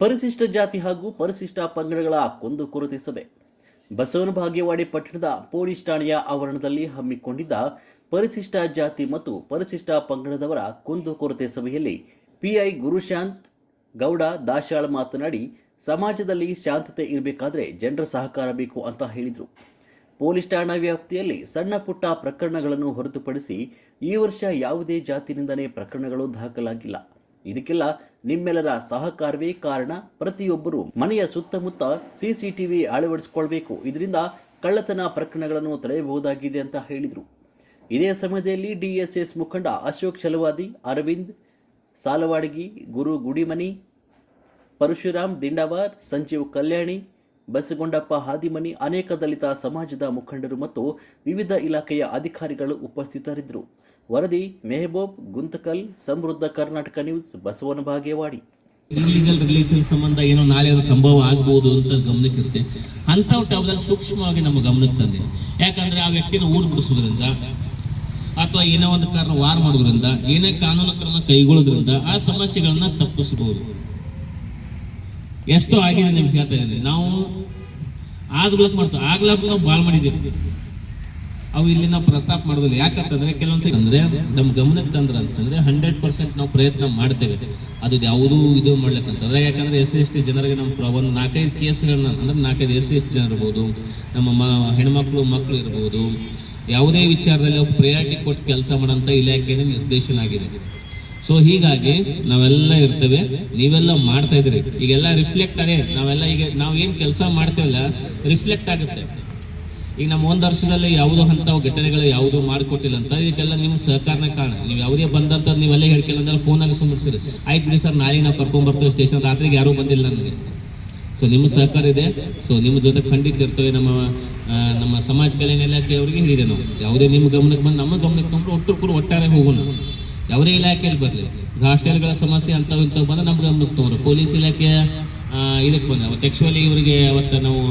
ಪರಿಶಿಷ್ಟ ಜಾತಿ ಹಾಗೂ ಪರಿಶಿಷ್ಟ ಪಂಗಡಗಳ ಕುಂದುಕೊರತೆ ಸಭೆ ಬಸವನ ಬಾಗೇವಾಡಿ ಪಟ್ಟಣದ ಪೊಲೀಸ್ ಠಾಣೆಯ ಆವರಣದಲ್ಲಿ ಹಮ್ಮಿಕೊಂಡಿದ್ದ ಪರಿಶಿಷ್ಟ ಜಾತಿ ಮತ್ತು ಪರಿಶಿಷ್ಟ ಪಂಗಡದವರ ಕುಂದುಕೊರತೆ ಸಭೆಯಲ್ಲಿ ಪಿಐ ಗುರುಶಾಂತ್ ಗೌಡ ದಾಶಾಳ್ ಮಾತನಾಡಿ, ಸಮಾಜದಲ್ಲಿ ಶಾಂತತೆ ಇರಬೇಕಾದ್ರೆ ಜನರ ಸಹಕಾರ ಬೇಕು ಅಂತ ಹೇಳಿದರು. ಪೊಲೀಸ್ ಠಾಣಾ ವ್ಯಾಪ್ತಿಯಲ್ಲಿ ಸಣ್ಣ ಪುಟ್ಟ ಪ್ರಕರಣಗಳನ್ನು ಹೊರತುಪಡಿಸಿ ಈ ವರ್ಷ ಯಾವುದೇ ಜಾತಿನಿಂದನೇ ಪ್ರಕರಣಗಳು ದಾಖಲಾಗಿಲ್ಲ. ಇದಕ್ಕೆಲ್ಲ ನಿಮ್ಮೆಲ್ಲರ ಸಹಕಾರವೇ ಕಾರಣ. ಪ್ರತಿಯೊಬ್ಬರು ಮನೆಯ ಸುತ್ತಮುತ್ತ ಸಿಸಿಟಿವಿ ಅಳವಡಿಸಿಕೊಳ್ಬೇಕು. ಇದರಿಂದ ಕಳ್ಳತನ ಪ್ರಕರಣಗಳನ್ನು ತಡೆಯಬಹುದಾಗಿದೆ ಅಂತ ಹೇಳಿದರು. ಇದೇ ಸಮಯದಲ್ಲಿ ಡಿಎಸ್ಎಸ್ ಮುಖಂಡ ಅಶೋಕ್ ಚಲವಾದಿ, ಅರವಿಂದ್ ಸಾಲವಾಡಗಿ, ಗುರು ಗುಡಿಮನಿ, ಪರಶುರಾಮ್ ದಿಂಡವಾರ್, ಸಂಜೀವ್ ಕಲ್ಯಾಣಿ, ಬಸಗೊಂಡಪ್ಪ ಹಾದಿಮನಿ, ಅನೇಕ ದಲಿತ ಸಮಾಜದ ಮುಖಂಡರು ಮತ್ತು ವಿವಿಧ ಇಲಾಖೆಯ ಅಧಿಕಾರಿಗಳು ಉಪಸ್ಥಿತರಿದ್ದರು. ವರದಿ ಮೆಹಬೂಬ್ ಗುಂತಕಲ್, ಸಮೃದ್ಧ Karnataka news, Basavana Bagewadi. Illegal relation ಸಂಬಂಧ ಏನೋ ನಾಳೆ ಸಂಭವ ಆಗ್ಬೋದು ಅಂತ ಗಮನಕ್ಕೆ ಇರುತ್ತೆ. ಅಂಥವು ಟೈಮ್ದಲ್ಲಿ ಸೂಕ್ಷ್ಮವಾಗಿ ನಮ್ಮ ಗಮನಕ್ಕೆ ತಂದೆ. ಯಾಕಂದ್ರೆ ಆ ವ್ಯಕ್ತಿನ ಊರು ಬಿಡಿಸೋದ್ರಿಂದ ಅಥವಾ ಏನೋ ಒಂದು ಕಾರಣ ವಾರ ಮಾಡೋದ್ರಿಂದ, ಏನೇ ಕಾನೂನು ಕ್ರಮ ಕೈಗೊಳ್ಳೋದ್ರಿಂದ ಆ ಸಮಸ್ಯೆಗಳನ್ನ ತಪ್ಪಿಸಬಹುದು. ಎಷ್ಟೋ ಆಗಿದೆ ನಿಮ್ಗೆ ಹೇಳ್ತಾ ಇದ್ದೀನಿ. ನಾವು ಆಗ್ಲಕ್ ಮಾಡ್ತೀವಿ, ಆಗ್ಲಾಕ ನಾವು ಭಾಳ ಮಾಡಿದ್ದೀವಿ. ಅವು ಇಲ್ಲಿ ನಾವು ಪ್ರಸ್ತಾಪ ಮಾಡೋದಿಲ್ಲ. ಯಾಕಂತಂದ್ರೆ ಕೆಲವೊಂದ್ಸರಿ ಅಂದ್ರೆ ನಮ್ಮ ಗಮನಕ್ಕೆ ತಂದ್ರೆ ಅಂತಂದ್ರೆ 100% ನಾವು ಪ್ರಯತ್ನ ಮಾಡ್ತೇವೆ ಅದು ಯಾವುದೂ ಇದು ಮಾಡ್ಲಿಕ್ಕಂತಂದ್ರೆ. ಯಾಕಂದ್ರೆ SC/ST ಜನರಿಗೆ ನಮ್ಮ ಒಂದು 4-5 ಕೇಸ್ಗಳನ್ನ ಅಂದ್ರೆ 4-5 SC/ST ಜನ ಇರ್ಬೋದು, ನಮ್ಮ ಹೆಣ್ಮಕ್ಳು ಮಕ್ಕಳು ಇರ್ಬೋದು, ಯಾವುದೇ ವಿಚಾರದಲ್ಲಿ ಪ್ರಯಾರಿಟಿ ಕೊಟ್ಟು ಕೆಲಸ ಮಾಡೋಂಥ ಇಲಾಖೆಯ ನಿರ್ದೇಶನ ಆಗಿದೆ. ಸೊ ಹೀಗಾಗಿ ನಾವೆಲ್ಲ ಇರ್ತೇವೆ, ನೀವೆಲ್ಲ ಮಾಡ್ತಾ ಇದ್ರಿ. ಈಗೆಲ್ಲ ರಿಫ್ಲೆಕ್ಟ್ ಆಗಿ ನಾವೆಲ್ಲ ಈಗ ನಾವು ಏನು ಕೆಲಸ ಮಾಡ್ತೇವಲ್ಲ ರಿಫ್ಲೆಕ್ಟ್ ಆಗುತ್ತೆ. ಈಗ ನಮ್ಮ 1 ವರ್ಷದಲ್ಲಿ ಯಾವುದೋ ಅಂಥ ಘಟನೆಗಳು ಯಾವುದೂ ಮಾಡಿಕೊಟ್ಟಿಲ್ಲ ಅಂತ ಇದಕ್ಕೆಲ್ಲ ನಿಮ್ಮ ಸಹಕಾರನೇ ಕಾರಣ. ನೀವು ಯಾವುದೇ ಬಂದಂತ ನೀವೆಲ್ಲ ಹೇಳ್ಕಿಲ್ಲ ಅಂದ್ರೆ ಫೋನಲ್ಲಿ ಸುಮ್ಮನಿಸಿರಿ, ಆಯ್ತು ಬಿಡಿ ಸರ್ ನಾಳೆ ನಾವು ಕರ್ಕೊಂಡ್ಬರ್ತೇವೆ ಸ್ಟೇಷನ್, ರಾತ್ರಿಗೆ ಯಾರೂ ಬಂದಿಲ್ಲ ನನಗೆ. ಸೊ ನಿಮ್ಮ ಸಹಕಾರ ಇದೆ. ಸೊ ನಿಮ್ಮ ಜೊತೆ ಖಂಡಿತ ಇರ್ತೇವೆ. ನಮ್ಮ ಸಮಾಜ ಕಲ್ಯಾಣ ಇಲಾಖೆಯವರಿಗೆ ಹೇಳಿದೆ ನಾವು, ಯಾವುದೇ ನಿಮ್ಮ ಗಮನಕ್ಕೆ ಬಂದು ನಮ್ಮ ಗಮನಕ್ಕೆ ತಂದ್ರೆ ಒಟ್ಟಾರೆ ಹೋಗೋಣ. ಯಾವುದೇ ಇಲಾಖೆಯಲ್ಲಿ ಬರಲಿ, ಹಾಸ್ಟೆಲ್ಗಳ ಸಮಸ್ಯೆ ಅಂಥವು ಇಂಥವು ಬಂದ್ರೆ ನಮ್ಮ ಗಮನಕ್ಕೆ ತಗೋರು. ಪೊಲೀಸ್ ಇಲಾಖೆಯ ಇದಕ್ಕೆ ಬಂದ ಅವತ್ತು ಆ್ಯಕ್ಚುಲಿ ಇವರಿಗೆ ಅವತ್ತು ನಾವು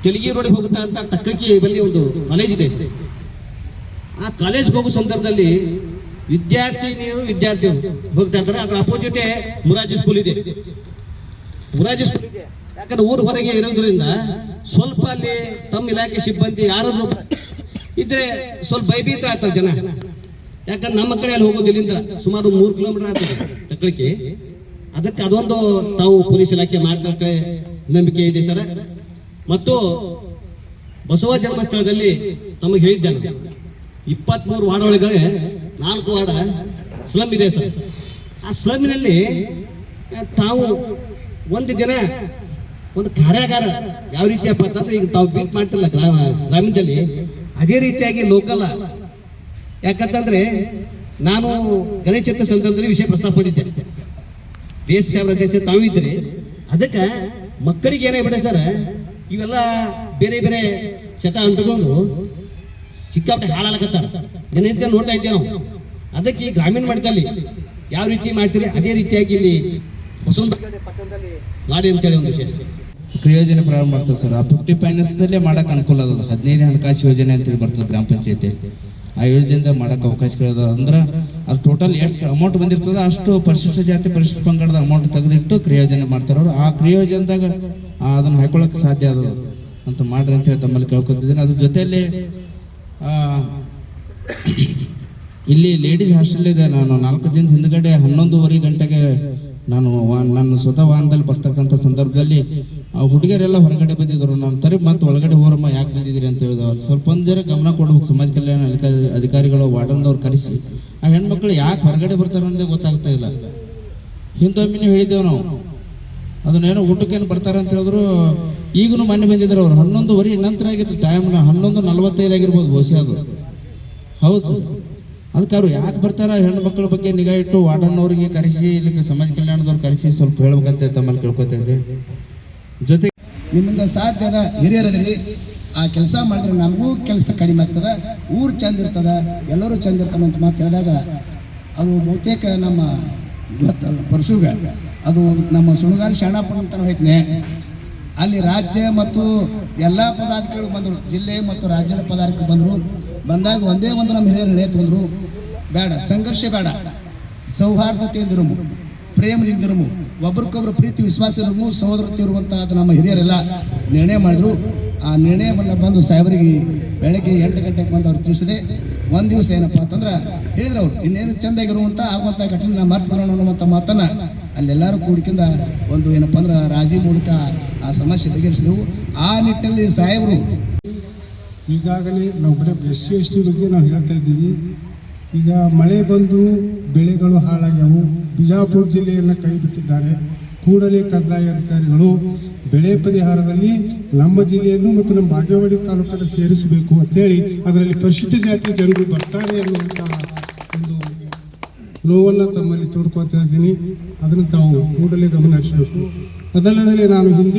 ತೆಲಗಿ ರೋಡಿಗೆ ಹೋಗುತ್ತಾ ಅಂತ ಟಕ್ಕಳಿಗೆ ಬಳಿ ಒಂದು ಕಾಲೇಜ್ ಇದೆ. ಆ ಕಾಲೇಜ್ಗೆ ಹೋಗೋ ಸಂದರ್ಭದಲ್ಲಿ ವಿದ್ಯಾರ್ಥಿಗಳು ಹೋಗ್ತಾ ಇದ್ದಾರೆ. ಅದರ ಅಪೋಸಿಟೇ ಮುರಾರ್ಜಿ ಸ್ಕೂಲ್ ಇದೆ. ಯಾಕಂದ್ರೆ ಊರ ಹೊರಗೆ ಇರೋದ್ರಿಂದ ಸ್ವಲ್ಪ ಅಲ್ಲಿ ತಮ್ಮ ಇಲಾಖೆ ಸಿಬ್ಬಂದಿ ಯಾರಾದ್ರೂ ಇದ್ರೆ ಸ್ವಲ್ಪ ಭಯಭೀತ ಆಗ್ತಾರೆ ಜನ. ಯಾಕಂದ್ರೆ ನಮ್ಮ ಕಡೆ ಅಲ್ಲಿ ಹೋಗೋದಿಲ್ಲಿಂದ ಸುಮಾರು 3 ಕಿಲೋಮೀಟರ್ ಆಗ್ತದೆ ಟಕ್ಕಳಿಗೆ. ಅದಕ್ಕೆ ಅದೊಂದು ತಾವು ಪೊಲೀಸ್ ಇಲಾಖೆ ಮಾಡ್ತಾ ನಂಬಿಕೆ ಇದೆ ಸರ್. ಮತ್ತು ಬಸವ ಜನ್ಮಸ್ಥಳದಲ್ಲಿ ತಮಗೆ ಹೇಳಿದ್ದೇನೆ, 23 ವಾರ್ಡ್ ಒಳಗಡೆ 4 ವಾರ್ಡ್ ಸ್ಲಮ್ ಇದೆ ಸರ್. ಆ ಸ್ಲಮ್ಮಿನಲ್ಲಿ ತಾವು ಒಂದು ದಿನ ಒಂದು ಕಾರ್ಯಾಗಾರ ಯಾವ ರೀತಿಯಪ್ಪ ಅಂತಂದ್ರೆ ಈಗ ತಾವು ಬೀಟ್ ಮಾಡ್ತಿಲ್ಲ ಗ್ರಾಮೀಣದಲ್ಲಿ, ಅದೇ ರೀತಿಯಾಗಿ ಲೋಕಲ್. ಯಾಕಂತಂದ್ರೆ ನಾನು ಗಣೇಶ ಚತುರ್ಥಿ ಸಂದರ್ಭದಲ್ಲಿ ವಿಷಯ ಪ್ರಸ್ತಾಪ ಮಾಡಿದ್ದೆ. ದೇಶ ಸಾಹೇಬ್ರ ಅಧ್ಯಕ್ಷ ತಾವು ಇದ್ರಿ. ಅದಕ್ಕೆ ಮಕ್ಕಳಿಗೆ ಏನಾಗ್ಬಿಟ್ಟೆ ಸರ್, ಇವೆಲ್ಲ ಬೇರೆ ಬೇರೆ ಚಟ ಅಂಟ್ಕೊಂಡು ಸಿಕ್ಕಾಪಟ್ಟೆ ಹಾಳಾಗತ್ತಾರ. ದಿನನಿತ್ಯ ನೋಡ್ತಾ ಇದ್ದೇವೆ ನಾವು. ಅದಕ್ಕೆ ಈ ಗ್ರಾಮೀಣ ಮಟ್ಟದಲ್ಲಿ ಯಾವ ರೀತಿ ಮಾಡ್ತೀರಿ ಅದೇ ರೀತಿಯಾಗಿ ಇಲ್ಲಿ ಮಾಡಿ ಅಂತೇಳಿ ಒಂದು ವಿಶೇಷ ಕ್ರಿಯೋಜನೆ ಪ್ರಾರಂಭ ಮಾಡ್ತದೆ ಸರ್. ಆ 50 ಫೈನಾನ್ಸ್ನಲ್ಲೇ ಮಾಡಕ್ಕೆ ಅನುಕೂಲ ಅದ. 15 ಹಣಕಾಸು ಯೋಜನೆ ಅಂತೇಳಿ ಬರ್ತದೆ ಗ್ರಾಮ ಪಂಚಾಯತಿ. ಆ ಯೋಜನೆಯಿಂದ ಮಾಡಕ್ಕೆ ಅವಕಾಶಗಳಿದಾವೆ. ಅಂದ್ರೆ ಅದು ಟೋಟಲ್ ಎಷ್ಟು ಅಮೌಂಟ್ ಬಂದಿರ್ತದೆ ಅಷ್ಟು ಪರಿಶಿಷ್ಟ ಜಾತಿ ಪರಿಶಿಷ್ಟ ಪಂಗಡದ ಅಮೌಂಟ್ ತೆಗೆದಿಟ್ಟು ಕ್ರಿಯೋಜನೆ ಮಾಡ್ತಾರವ್ರು. ಆ ಕ್ರಿಯೋಜನದಾಗ ಅದನ್ನು ಹಾಕೊಳ್ಳೋಕೆ ಸಾಧ್ಯ ಅದ ಅಂತ ಮಾಡ್ರಿ ಅಂತೇಳಿ ತಮ್ಮಲ್ಲಿ ಕೇಳ್ಕೊತಿದ್ದೀನಿ. ಅದ್ರ ಜೊತೆಯಲ್ಲಿ ಇಲ್ಲಿ ಲೇಡೀಸ್ ಹಾಸ್ಟೆಲ್ ಇದೆ. ನಾನು 4 ದಿನದ ಹಿಂದ್ಗಡೆ 11:30 ಗಂಟೆಗೆ ನಾನು ನನ್ನ ಸ್ವತಃ ವಾಹನದಲ್ಲಿ ಬರ್ತಕ್ಕಂಥ ಸಂದರ್ಭದಲ್ಲಿ ಹುಡುಗಿಯರೆಲ್ಲ ಹೊರಗಡೆ ಬಂದಿದ್ರು. ನಾನು ಮತ್ತೆ ಒಳಗಡೆ ಹೋರಮ್ಮ ಯಾಕೆ ಬಂದಿದ್ದೀರಿ ಅಂತ ಹೇಳಿದವ್ರು. ಸ್ವಲ್ಪ ಜರ ಗಮನ ಕೊಡ್ಬೇಕು ಸಮಾಜ ಕಲ್ಯಾಣ ಅಧಿಕಾರಿಗಳು ವಾರ್ಡನ್ದವ್ರು ಕರೆಸಿ ಆ ಹೆಣ್ಮಕ್ಳು ಯಾಕೆ ಹೊರಗಡೆ ಬರ್ತಾರೆ ಅನ್ನೋದೇ ಗೊತ್ತಾಗ್ತಾ ಇಲ್ಲ. ಹಿಂದೊಮ್ಮಿನೂ ಹೇಳಿದ್ದೇವೆ ನಾವು, ಅದನ್ನೇನೋ ಊಟಕ್ಕೇನು ಬರ್ತಾರೆ ಅಂತ ಹೇಳಿದ್ರು. ಈಗೂ ಮೊನ್ನೆ ಬಂದಿದ್ರು ಅವ್ರು 11:30 ನಂತರ ಆಗಿತ್ತು ಟೈಮ್. 11:45 ಆಗಿರ್ಬೋದು ಬಹುಶಃ ಅದು. ಹೌದು ಸರ್. ಅದಕ್ಕೆ ಅವ್ರು ಯಾಕೆ ಬರ್ತಾರ ಹೆಣ್ಣು ಮಕ್ಕಳ ಬಗ್ಗೆ ನಿಗಾ ಇಟ್ಟು ವಾರ್ಡನ್ನವ್ರಿಗೆ ಕರೆಸಿ ಇಲ್ಲಿ ಸಮಾಜ ಕಲ್ಯಾಣದವ್ರು ಕರೆಸಿ ಸ್ವಲ್ಪ ಹೇಳ್ಬೇಕಂತ ತಮ್ಮಲ್ಲಿ ಕೇಳ್ಕೊತಾ ಇದ್ದೆ. ಜೊತೆಗೆ ನಿಮ್ಮಿಂದ ಸಾಧ್ಯದ ಹಿರಿಯರದ್ರಿ, ಆ ಕೆಲಸ ಮಾಡಿದ್ರೆ ನಮಗೂ ಕೆಲಸ ಕಡಿಮೆ ಆಗ್ತದೆ, ಊರು ಚಂದ ಇರ್ತದೆ, ಎಲ್ಲರೂ ಚಂದ ಇರ್ತಾನೆ ಅಂತ ಮಾತು ಹೇಳಿದಾಗ ಅದು ಬಹುತೇಕ ನಮ್ಮ ಪರಶುಗ ಅದು ನಮ್ಮ ಸುಣಗಾರಿ ಶರಣಪ್ಪನ ಅಂತ ಹೋಯ್ತನೆ. ಅಲ್ಲಿ ರಾಜ್ಯ ಮತ್ತು ಎಲ್ಲ ಪದಾಧಿಕಾರಿಗಳು ಬಂದರು, ಜಿಲ್ಲೆ ಮತ್ತು ರಾಜ್ಯದ ಪದಾಧಿಕಾರಿಗಳು ಬಂದಾಗ ಒಂದೇ ಒಂದು ನಮ್ಮ ಹಿರಿಯರು ನೇತು ಬಂದರು. ಬೇಡ ಸಂಘರ್ಷ ಬೇಡ, ಸೌಹಾರ್ದತೆಯಿಂದಿರು, ಪ್ರೇಮದಿಂದಿರು, ಒಬ್ರಿಗೊಬ್ರು ಪ್ರೀತಿ ವಿಶ್ವಾಸ ಇರು, ಸಹೋದರತೆ ಇರುವಂಥ ನಮ್ಮ ಹಿರಿಯರೆಲ್ಲ ನಿರ್ಣಯ ಮಾಡಿದ್ರು. ಆ ನಿರ್ಣಯವನ್ನು ಬಂದು ಸಾಹೇಬರಿಗೆ ಬೆಳಗ್ಗೆ 8 ಗಂಟೆಗೆ ಬಂದು ಅವ್ರು ತಿಳಿಸಿದೆ. ಒಂದು ದಿವಸ ಏನಪ್ಪ ಅಂತಂದ್ರೆ ಹೇಳಿದ್ರು ಅವ್ರು ಇನ್ನೇನು ಚೆಂದಾಗಿರುವಂಥ ಆಗುವಂಥ ಘಟನೆ ನಾವು ಮರ್ತ್ಬಿಡೋಣ ಅನ್ನುವಂಥ ಮಾತನ್ನು ಅಲ್ಲೆಲ್ಲರೂ ಕೂಡಿಕಿಂದ ಒಂದು ಏನಪ್ಪ ಅಂದ್ರೆ ರಾಜಿ ಮೂಲಕ ಆ ಸಮಸ್ಯೆ ಬಗೆಹರಿಸಿದೆವು. ಆ ನಿಟ್ಟಿನಲ್ಲಿ ಸಾಹೇಬರು ಈಗಾಗಲೇ ನಾವು ಬರೀ SC/ST ಬಗ್ಗೆ ನಾವು ಹೇಳ್ತಾ ಇದ್ದೀವಿ. ಈಗ ಮಳೆ ಬಂದು ಬೆಳೆಗಳು ಹಾಳಾಗ್ಯಾವು. ಬಿಜಾಪುರ ಜಿಲ್ಲೆಯನ್ನು ಕೈ ಬಿಟ್ಟಿದ್ದಾರೆ. ಕೂಡಲೇ ಕಂದಾಯ ಅಧಿಕಾರಿಗಳು ಬೆಳೆ ಪರಿಹಾರದಲ್ಲಿ ನಮ್ಮ ಜಿಲ್ಲೆಯನ್ನು ಮತ್ತು ನಮ್ಮ ಬಾಗೇವಾಡಿ ತಾಲೂಕನ್ನು ಸೇರಿಸಬೇಕು ಅಂತೇಳಿ ಅದರಲ್ಲಿ ಪರಿಶಿಷ್ಟ ಜಾತಿ ಜನರು ಬರ್ತಾರೆ ಅನ್ನುವಂತಹ ಒಂದು ನೋವನ್ನು ತಮ್ಮಲ್ಲಿ ತೋಡ್ಕೊತಾ ಇದ್ದೀನಿ. ಅದನ್ನು ತಾವು ಕೂಡಲೇ ಗಮನ ಹರಿಸಬೇಕು. ಅದಲ್ಲದೆ ನಾನು ಹಿಂದೆ